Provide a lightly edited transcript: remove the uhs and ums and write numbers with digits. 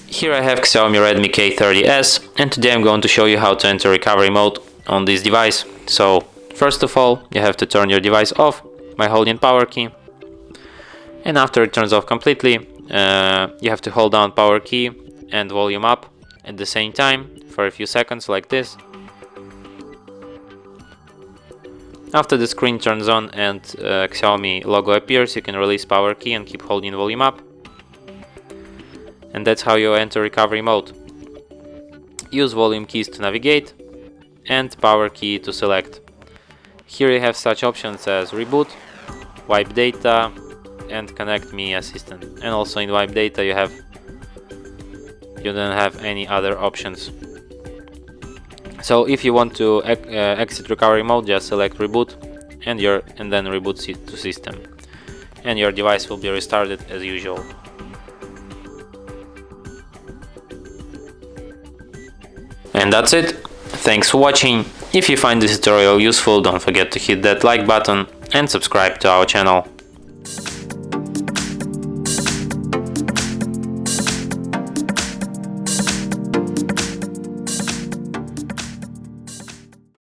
Here I have XIAOMI Redmi K30S, and today I'm going to show you how to enter recovery mode on this device. So first of all, you have to turn your device off by holding power key, and after it turns off completely, you have to hold down power key and volume up at the same time for a few seconds like this. After the screen turns on and XIAOMI logo appears, you can release power key and keep holding volume up. And that's how you enter recovery mode. Use volume keys to navigate and power key to select. Here you have such options as reboot, wipe data and connect me assistant. And also in wipe data you don't have any other options. So if you want to exit recovery mode, just select reboot and then reboot to system. And your device will be restarted as usual. And that's it. Thanks for watching. If you find this tutorial useful, don't forget to hit that like button and subscribe to our channel.